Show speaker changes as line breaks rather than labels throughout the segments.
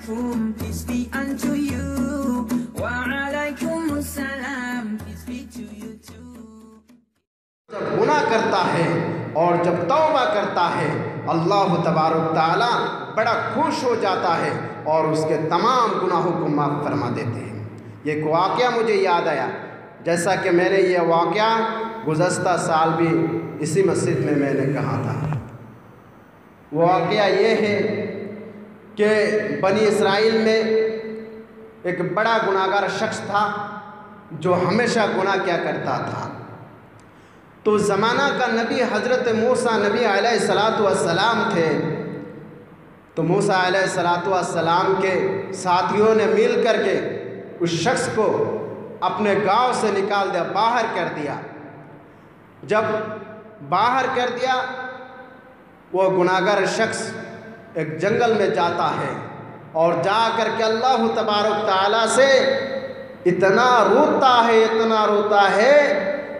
alaikum, peace be unto you. Wa alaikum assalam, peace be to you too.
جب گناہ کرتا ہے اور جب توبہ کرتا ہے اللہ تبارک تعالیٰ بڑا خوش ہو جاتا ہے اور اس کے تمام گناہوں کو معاف فرما دیتے ہیں۔ یہ ایک واقعہ مجھے یاد آیا، جیسا کہ میں نے یہ واقعہ گزشتہ سال بھی اسی مسجد میں نے کہا تھا۔ واقعہ یہ ہے کہ بنی اسرائیل میں ایک بڑا گناہگار شخص تھا جو ہمیشہ گناہ کیا کرتا تھا۔ تو زمانہ کا نبی حضرت موسیٰ نبی علیہ السلام تھے، تو موسیٰ علیہ السلام کے ساتھیوں نے مل کر کے اس شخص کو اپنے گاؤں سے نکال دیا، باہر کر دیا۔ جب باہر کر دیا، وہ گناہگار شخص ایک جنگل میں جاتا ہے اور جا کر کے اللہ تبارک تعالیٰ سے اتنا روتا ہے،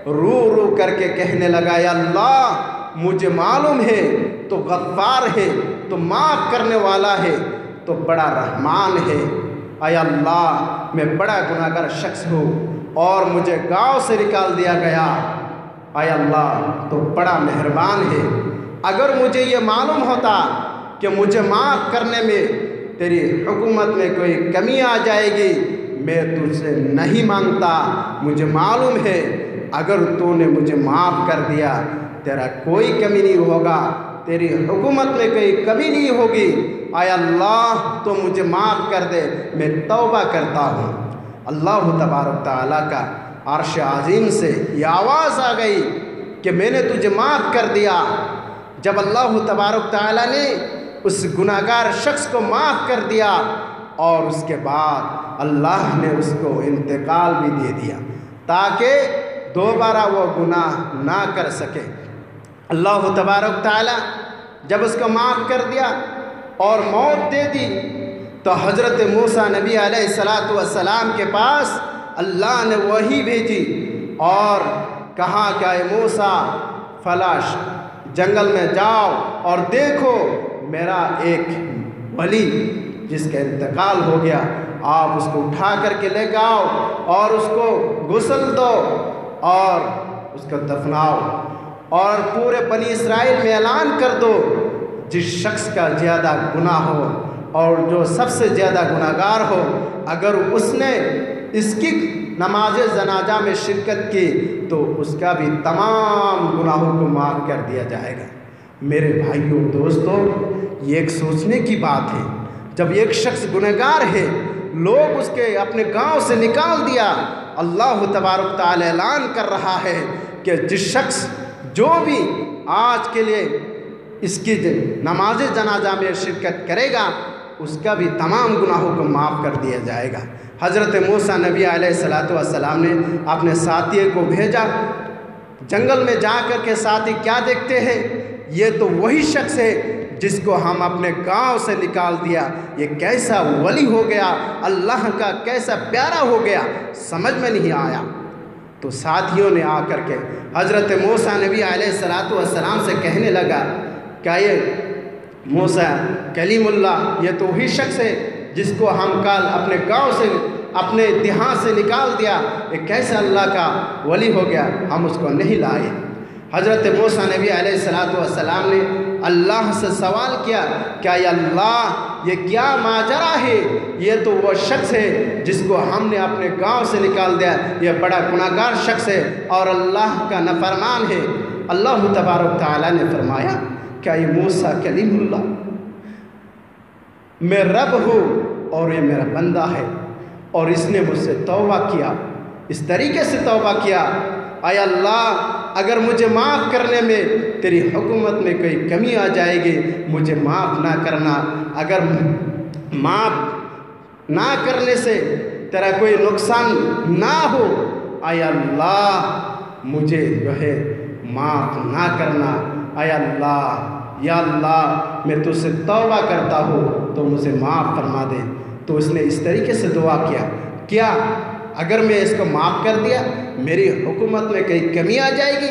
رو کر کے کہنے لگا، یا اللہ مجھے معلوم ہے تو غفار ہے، تو معاف کرنے والا ہے، تو بڑا رحمان ہے۔ اے اللہ میں بڑا گناہگار شخص ہوں اور مجھے گاؤں سے نکال دیا گیا، اے اللہ تو بڑا مہربان ہے۔ اگر مجھے یہ معلوم ہوتا کہ مجھے معاف کرنے میں تیری حکومت میں کوئی کمی آ جائے گی، میں تجھ سے نہیں مانگتا۔ مجھے معلوم ہے اگر تو نے مجھے معاف کر دیا، تیرا کوئی کمی نہیں ہوگا، تیری حکومت میں کوئی کمی نہیں ہوگی۔ اے اللہ تو مجھے معاف کر دے، میں توبہ کرتا ہوں۔ اللہ تبارک تعالیٰ کا عرش عظیم سے یہ آواز آ گئی کہ میں نے تجھے معاف کر دیا۔ جب اللہ تبارک تعالیٰ نے اس گناہگار شخص کو معاف کر دیا اور اس کے بعد اللہ نے اس کو انتقال بھی دے دیا تاکہ دوبارہ وہ گناہ نہ کر سکے۔ اللہ تبارک تعالیٰ جب اس کو معاف کر دیا اور موت دے دی، تو حضرت موسیٰ نبی علیہ السلام کے پاس اللہ نے وحی بھیجی اور کہا کہ اے موسیٰ فلاں جنگل میں جاؤ اور دیکھو میرا ایک ولی جس کا انتقال ہو گیا، آپ اس کو اٹھا کر کے لے جاؤ اور اس کو غسل دو اور اس کو دفناؤ، اور پورے بنی اسرائیل میں اعلان کر دو جس شخص کا زیادہ گناہ ہو اور جو سب سے زیادہ گناہگار ہو، اگر اس نے اس کی نماز جنازہ میں شرکت کی تو اس کا بھی تمام گناہوں کو معاف کر دیا جائے گا۔ میرے بھائیوں دوستوں، یہ ایک سوچنے کی بات ہے، جب ایک شخص گنہگار ہے، لوگ اس کے اپنے گاؤں سے نکال دیا، اللہ تبارک تعالیٰ اعلان کر رہا ہے کہ جس شخص جو بھی آج کے لیے اس کی نماز جنازہ میں شرکت کرے گا، اس کا بھی تمام گناہوں کو معاف کر دیا جائے گا۔ حضرت موسیٰ نبی علیہ السلام نے اپنے ساتھی کو بھیجا، جنگل میں جا کر کے ساتھی کیا دیکھتے ہیں، یہ تو وہی شخص ہے جس کو ہم اپنے گاؤں سے نکال دیا، یہ کیسا ولی ہو گیا، اللہ کا کیسا پیارا ہو گیا، سمجھ میں نہیں آیا۔ تو ساتھیوں نے آ کر کے حضرت موسیٰ نبی علیہ السلام سے کہنے لگا، کیا یہ موسیٰ کلیم اللہ یہ تو وہی شخص ہے جس کو ہم کل اپنے گاؤں سے اپنے دیہات سے نکال دیا، یہ کیسا اللہ کا ولی ہو گیا، ہم اس کو نہیں لائے۔ حضرت موسیٰ نبی علیہ السلام نے اللہ سے سوال کیا، کیا یا اللہ یہ کیا ماجرا ہے، یہ تو وہ شخص ہے جس کو ہم نے اپنے گاؤں سے نکال دیا، یہ بڑا گناہگار شخص ہے اور اللہ کا نافرمان ہے۔ اللہ تبارک تعالیٰ نے فرمایا، کیا یہ موسیٰ کلیم اللہ، میں رب ہوں اور یہ میرا بندہ ہے اور اس نے مجھ سے توبہ کیا، اس طریقے سے توبہ کیا، اے اللہ اگر مجھے معاف کرنے میں تیری حکومت میں کوئی کمی آ جائے گی مجھے معاف نہ کرنا، اگر معاف نہ کرنے سے تیرا کوئی نقصان نہ ہو، اے اللہ مجھے جو ہے معاف نہ کرنا، اے اللہ یا اللہ میں تجھ سے توبہ کرتا ہوں تو مجھے معاف فرما دے۔ تو اس نے اس طریقے سے دعا کیا اگر میں اس کو معاف کر دیا میری حکومت میں کئی کمی آ جائے گی،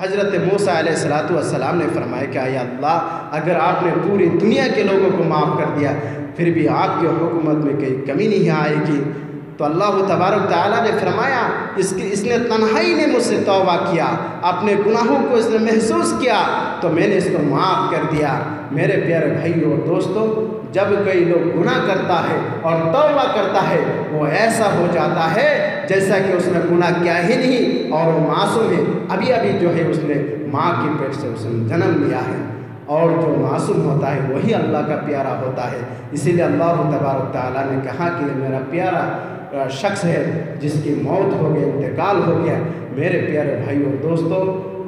حضرت موسیٰ علیہ السلام نے فرمایا کہ اے اللہ اگر آپ نے پوری دنیا کے لوگوں کو معاف کر دیا پھر بھی آپ کی حکومت میں کوئی کمی نہیں آئے گی۔ تو اللہ تبارک تعالیٰ نے فرمایا اس نے تنہائی نے مجھ سے توبہ کیا، اپنے گناہوں کو اس نے محسوس کیا تو میں نے اس کو معاف کر دیا۔ میرے پیارے بھائیو اور دوستو، جب کوئی لوگ گناہ کرتا ہے اور توبہ کرتا ہے وہ ایسا ہو جاتا ہے جیسا کہ اس نے گناہ کیا ہی نہیں اور وہ معصوم ہے، ابھی جو ہے اس نے ماں کے پیٹ سے اس نے جنم لیا ہے، اور جو معصوم ہوتا ہے وہی اللہ کا پیارا ہوتا ہے۔ اسی لیے اللہ تبارک تعالیٰ نے کہا کہ یہ میرا پیارا شخص ہے جس کی موت ہو گئی، انتقال ہو گیا۔ میرے پیارے بھائیو اور دوستو،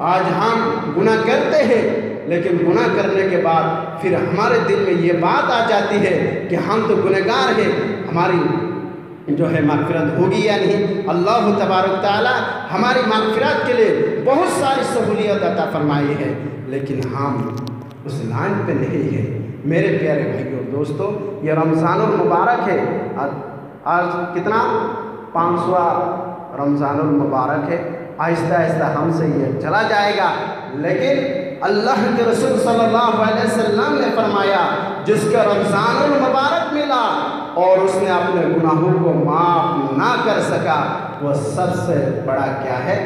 آج ہم گناہ کرتے ہیں لیکن گناہ کرنے کے بعد پھر ہمارے دل میں یہ بات آ جاتی ہے کہ ہم تو گنہگار ہیں، ہماری جو ہے مغفرت ہوگی یا نہیں۔ اللہ تبارک تعالیٰ ہماری مغفرت کے لیے بہت ساری سہولیت عطا فرمائی ہے لیکن ہم اس لائن پہ نہیں ہے۔ میرے پیارے بھائیو اور دوستو، یہ رمضان المبارک ہے، آج کتنا 500واں رمضان المبارک ہے۔ آہستہ آہستہ ہم سے یہ چلا جائے گا، لیکن اللہ کے رسول صلی اللہ علیہ وسلم نے فرمایا جس کا رمضان المبارک ملا اور اس نے اپنے گناہوں کو معاف نہ کر سکا وہ سب سے بڑا کیا ہے؟